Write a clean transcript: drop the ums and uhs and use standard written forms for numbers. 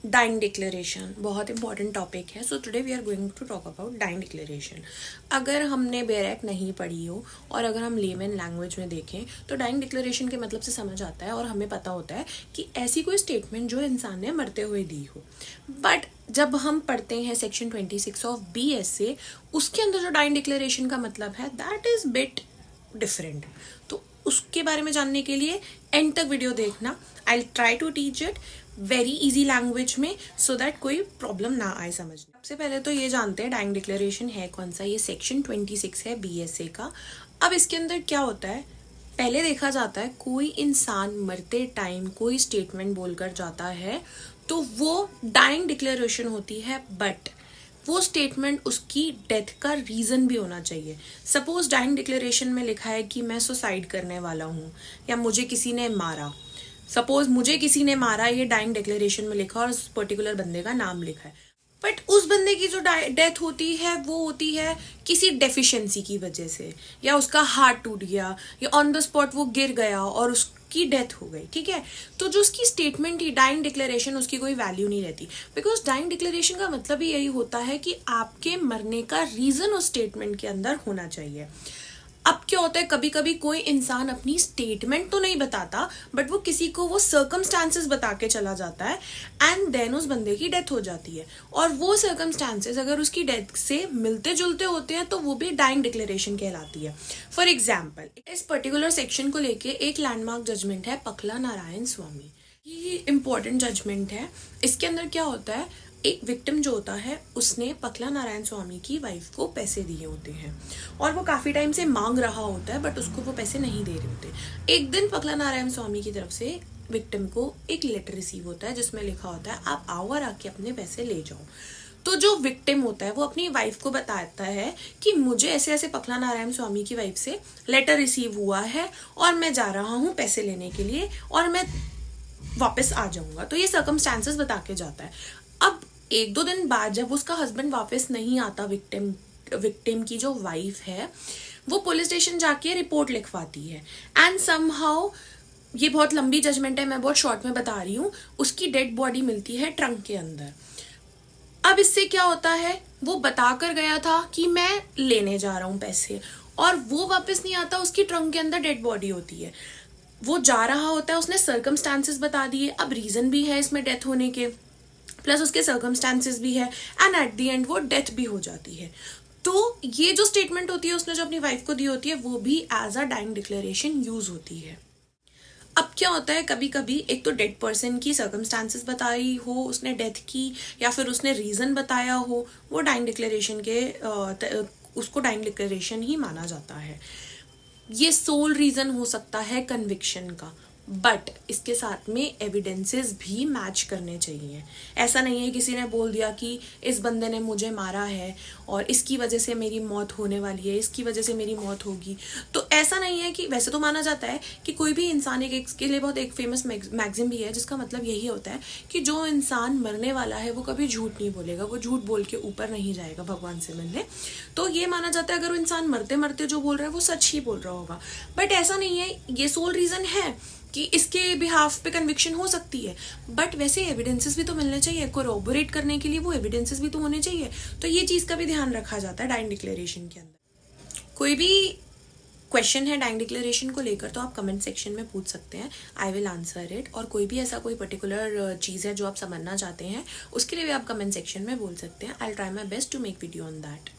Dying declaration बहुत important topic है. So today we are going to talk about dying declaration. अगर हमने Barack नहीं पढ़ी हो और अगर हम लेमन लैंग्वेज में देखें तो डाइंग डिक्लेरेशन के मतलब से समझ आता है और हमें पता होता है कि ऐसी कोई स्टेटमेंट जो इंसान ने मरते हुए दी हो. बट जब हम पढ़ते हैं सेक्शन 26 ऑफ BSA, उसके अंदर जो डाइंग डिक्लेरेशन का मतलब है दैट इज बिट डिफरेंट. तो उसके बारे में जानने के लिए एंड तक वीडियो देखना. I try to teach it very easy language में सो दैट कोई प्रॉब्लम ना आए समझने. सबसे पहले तो ये जानते हैं डाइंग डिक्लेरेशन है कौन सा. ये सेक्शन 26 है BSA का. अब इसके अंदर क्या होता है, पहले देखा जाता है कोई इंसान मरते टाइम कोई स्टेटमेंट बोलकर जाता है तो वो डाइंग डिक्लेरेशन होती है. बट वो स्टेटमेंट उसकी डेथ का रीजन भी होना चाहिए. सपोज डाइंग डिक्लेरेशन में लिखा है कि मैं सुसाइड करने वाला हूँ या मुझे किसी ने मारा. सपोज मुझे किसी ने मारा, ये डाइंग डिक्लेरेशन में लिखा और उस पर्टिकुलर बंदे का नाम लिखा है. बट उस बंदे की जो डेथ होती है वो होती है किसी डेफिशिएंसी की वजह से, या उसका हार्ट टूट गया या ऑन द स्पॉट वो गिर गया और उसकी डेथ हो गई. ठीक है, तो जो उसकी स्टेटमेंट ही डाइंग डिक्लेरेशन, उसकी कोई वैल्यू नहीं रहती. बिकॉज डाइंग डिक्लेरेशन का मतलब ही यही होता है कि आपके मरने का रीजन उस स्टेटमेंट के अंदर होना चाहिए. अब क्या होता है, कभी कभी कोई इंसान अपनी स्टेटमेंट तो नहीं बताता बट वो किसी को वो सर्कमस्टांसेस बता के चला जाता है एंड देन उस बंदे की डेथ हो जाती है. और वो सर्कमस्टांसेस अगर उसकी डेथ से मिलते जुलते होते हैं तो वो भी डाइंग डिक्लेरेशन कहलाती है. फॉर एग्जाम्पल, इस पर्टिकुलर सेक्शन को लेके एक लैंडमार्क जजमेंट है पखला नारायण स्वामी. ये इंपॉर्टेंट जजमेंट है. इसके अंदर क्या होता है, एक विक्टिम जो होता है उसने पखला नारायण स्वामी की वाइफ को पैसे दिए होते हैं और वो काफी टाइम से मांग रहा होता है बट उसको वो पैसे नहीं दे रहे होते. एक दिन पखला नारायण स्वामी की तरफ से विक्टिम को एक लेटर रिसीव होता है जिसमें लिखा होता है आप आओ और आके अपने पैसे ले जाओ. तो जो विक्टिम होता है वो अपनी वाइफ को बताता है कि मुझे ऐसे ऐसे पखला नारायण स्वामी की वाइफ से लेटर रिसीव हुआ है और मैं जा रहा हूँ पैसे लेने के लिए और मैं वापस आ जाऊंगा. तो ये सर्कमस्टांसेस बता के जाता है. अब एक दो दिन बाद जब उसका हस्बैंड वापस नहीं आता, विक्टिम की जो वाइफ है वो पुलिस स्टेशन जाके रिपोर्ट लिखवाती है एंड समहाउ, ये बहुत लंबी जजमेंट है मैं बहुत शॉर्ट में बता रही हूँ, उसकी डेड बॉडी मिलती है ट्रंक के अंदर. अब इससे क्या होता है, वो बता कर गया था कि मैं लेने जा रहा हूँ पैसे और वो वापस नहीं आता, उसकी ट्रंक के अंदर डेड बॉडी होती है. वो जा रहा होता है, उसने सर्कमस्टांसेस बता दिए, अब रीजन भी है इसमें डेथ होने के प्लस उसके सर्कमस्टांसेस भी है एंड एट द एंड वो डेथ भी हो जाती है. तो ये जो स्टेटमेंट होती है उसने जो अपनी वाइफ को दी होती है वो भी as a dying declaration use होती है. अब क्या होता है, कभी कभी एक तो डेड पर्सन की सर्कमस्टांसेस बताई हो उसने डेथ की या फिर उसने रीजन बताया हो, वो डाइंग डिक्लेरेशन के उसको डाइंग डिक्लेरेशन ही माना जाता है. ये सोल रीजन हो सकता है कन्विक्शन का, बट इसके साथ में एविडेंसेस भी मैच करने चाहिए. ऐसा नहीं है किसी ने बोल दिया कि इस बंदे ने मुझे मारा है और इसकी वजह से मेरी मौत होने वाली है, इसकी वजह से मेरी मौत होगी. तो ऐसा नहीं है कि, वैसे तो माना जाता है कि कोई भी इंसान, एक इसके लिए बहुत एक फेमस मैगजीन भी है जिसका मतलब यही होता है कि जो इंसान मरने वाला है वो कभी झूठ नहीं बोलेगा, वो झूठ बोल के ऊपर नहीं जाएगा भगवान से मिलने. तो ये माना जाता है अगर वो इंसान मरते मरते जो बोल रहा है वो सच ही बोल रहा होगा. बट ऐसा नहीं है, ये सोल रीजन है कि इसके बिहाफ पे कन्विक्शन हो सकती है बट वैसे एविडेंसेस भी तो मिलने चाहिए, कोरोबोरेट करने के लिए वो एविडेंसेस भी तो होने चाहिए. तो ये चीज का भी ध्यान रखा जाता है डाइंग डिक्लेरेशन के अंदर. कोई भी क्वेश्चन है डाइंग डिक्लेरेशन को लेकर तो आप कमेंट सेक्शन में पूछ सकते हैं, आई विल आंसर इट. और कोई भी ऐसा कोई पर्टिकुलर चीज़ है जो आप समझना चाहते हैं उसके लिए भी आप कमेंट सेक्शन में बोल सकते हैं. I try my best to make video on that.